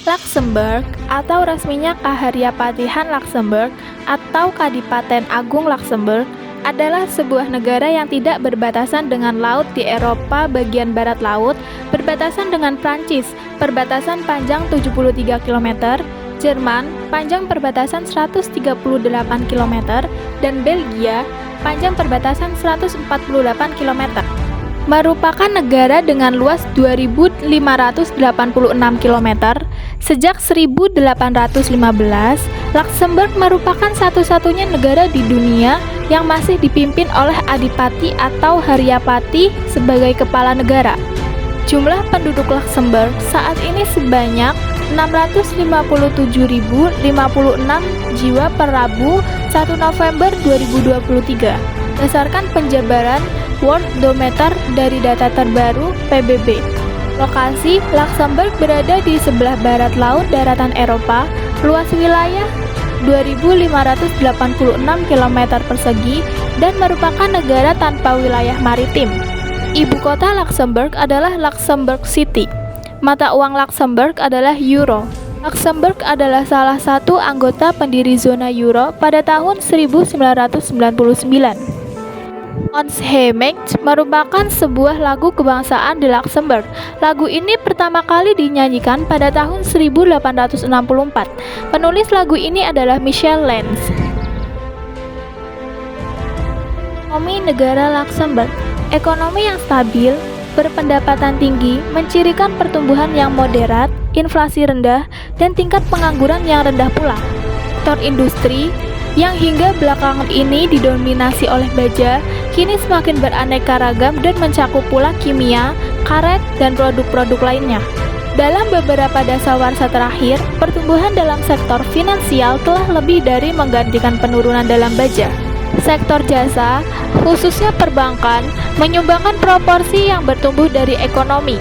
Luxembourg atau resminya Kaharyapatihan Luxembourg atau Kadipaten Agung Luxembourg adalah sebuah negara yang tidak berbatasan dengan laut di Eropa bagian barat laut, berbatasan dengan Prancis, perbatasan panjang 73 km, Jerman, panjang perbatasan 138 km, dan Belgia, panjang perbatasan 148 km. Merupakan negara dengan luas 2.586 km. Sejak 1815, Luxembourg merupakan satu-satunya negara di dunia yang masih dipimpin oleh adipati atau haryapati sebagai kepala negara. Jumlah penduduk Luxembourg saat ini sebanyak 657.056 jiwa per Rabu 1 November 2023 berdasarkan penjabaran Worldometer dari data terbaru PBB. Lokasi Luxembourg berada di sebelah barat laut daratan Eropa, luas wilayah 2.586 km persegi dan merupakan negara tanpa wilayah maritim. Ibu kota Luxembourg adalah Luxembourg City. Mata uang Luxembourg adalah euro. Luxembourg adalah salah satu anggota pendiri zona euro pada tahun 1999. Ons Heemt merupakan sebuah lagu kebangsaan di Luxembourg. Lagu ini pertama kali dinyanyikan pada tahun 1864. Penulis lagu ini adalah Michel Lenz. Ekonomi negara Luxembourg. Ekonomi yang stabil, berpendapatan tinggi, mencirikan pertumbuhan yang moderat, inflasi rendah, dan tingkat pengangguran yang rendah pula. Sektor industri yang hingga belakangan ini didominasi oleh baja, kini semakin beraneka ragam dan mencakup pula kimia, karet, dan produk-produk lainnya. Dalam beberapa dasawarsa terakhir, pertumbuhan dalam sektor finansial telah lebih dari menggantikan penurunan dalam baja. Sektor jasa, khususnya perbankan, menyumbangkan proporsi yang bertumbuh dari ekonomi.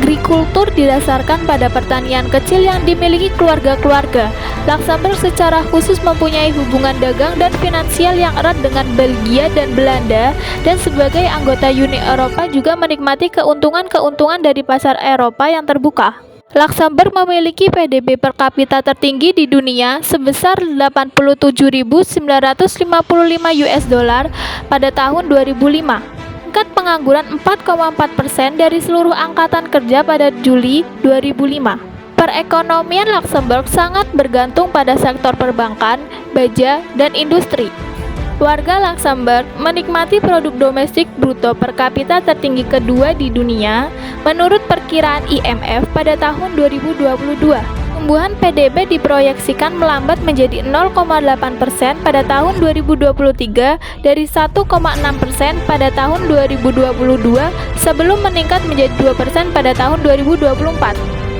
Agrikultur didasarkan pada pertanian kecil yang dimiliki keluarga-keluarga. Luxembourg secara khusus mempunyai hubungan dagang dan finansial yang erat dengan Belgia dan Belanda, dan sebagai anggota Uni Eropa juga menikmati keuntungan-keuntungan dari pasar Eropa yang terbuka. Luxembourg memiliki PDB per kapita tertinggi di dunia sebesar 87.955 US dollar pada tahun 2005. Tingkat pengangguran 4,4% dari seluruh angkatan kerja pada Juli 2005. Perekonomian Luxembourg sangat bergantung pada sektor perbankan, baja, dan industri. Warga Luxembourg menikmati produk domestik bruto per kapita tertinggi kedua di dunia menurut perkiraan IMF pada tahun 2022. Pertumbuhan PDB diproyeksikan melambat menjadi 0,8% pada tahun 2023 dari 1,6% pada tahun 2022 sebelum meningkat menjadi 2% pada tahun 2024.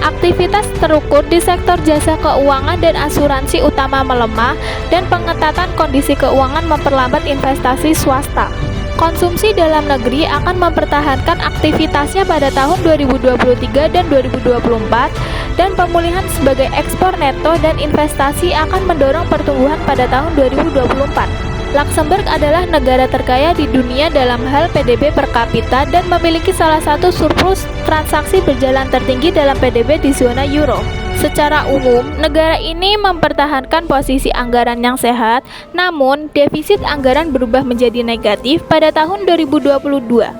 Aktivitas terukur di sektor jasa keuangan dan asuransi utama melemah dan pengetatan kondisi keuangan memperlambat investasi swasta. Konsumsi dalam negeri akan mempertahankan aktivitasnya pada tahun 2023 dan 2024 dan pemulihan sebagai ekspor neto dan investasi akan mendorong pertumbuhan pada tahun 2024. Luxembourg adalah negara terkaya di dunia dalam hal PDB per kapita dan memiliki salah satu surplus transaksi berjalan tertinggi dalam PDB di zona euro. Secara umum, negara ini mempertahankan posisi anggaran yang sehat, namun defisit anggaran berubah menjadi negatif pada tahun 2022,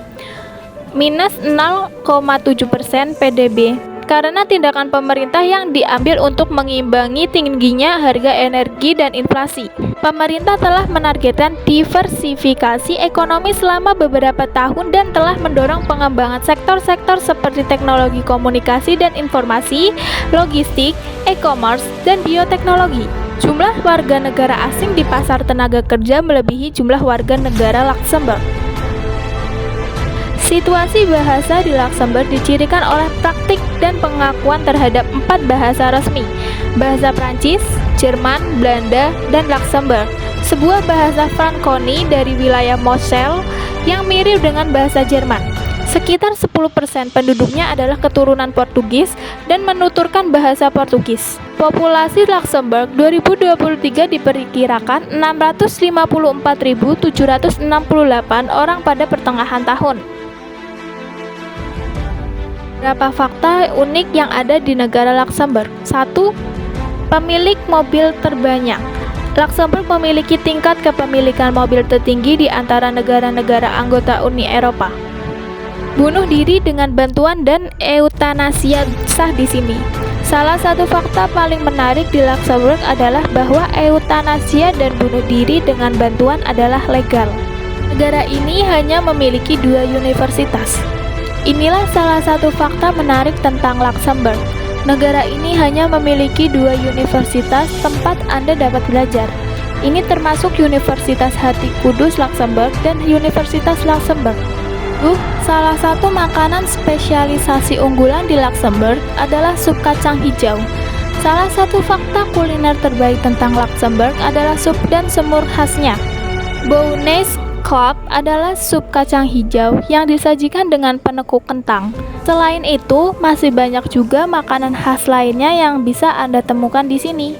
minus 0,7% PDB. Karena tindakan pemerintah yang diambil untuk mengimbangi tingginya harga energi dan inflasi. Pemerintah telah menargetkan diversifikasi ekonomi selama beberapa tahun dan telah mendorong pengembangan sektor-sektor seperti teknologi komunikasi dan informasi, logistik, e-commerce, dan bioteknologi. Jumlah warga negara asing di pasar tenaga kerja melebihi jumlah warga negara Luxembourg. Situasi bahasa di Luxembourg dicirikan oleh praktik dan pengakuan terhadap 4 bahasa resmi: bahasa Prancis, Jerman, Belanda, dan Luxembourg. Sebuah bahasa Franconi dari wilayah Moselle yang mirip dengan bahasa Jerman. Sekitar 10% penduduknya adalah keturunan Portugis dan menuturkan bahasa Portugis. Populasi Luxembourg 2023 diperkirakan 654.768 orang pada pertengahan tahun. Beberapa fakta unik yang ada di negara Luxembourg. 1. Pemilik mobil terbanyak. Luxembourg memiliki tingkat kepemilikan mobil tertinggi di antara negara-negara anggota Uni Eropa. Bunuh diri dengan bantuan dan eutanasia sah di sini. Salah satu fakta paling menarik di Luxembourg adalah bahwa eutanasia dan bunuh diri dengan bantuan adalah legal. Negara ini hanya memiliki 2 universitas. Inilah salah satu fakta menarik tentang Luxembourg. Negara ini hanya memiliki 2 universitas tempat Anda dapat belajar. Ini termasuk Universitas Hati Kudus Luxembourg dan Universitas Luxembourg. Salah satu makanan spesialisasi unggulan di Luxembourg adalah sup kacang hijau. Salah satu fakta kuliner terbaik tentang Luxembourg adalah sup dan semur khasnya. Bownes Club adalah sup kacang hijau yang disajikan dengan penekuk kentang. Selain itu, masih banyak juga makanan khas lainnya yang bisa Anda temukan di sini.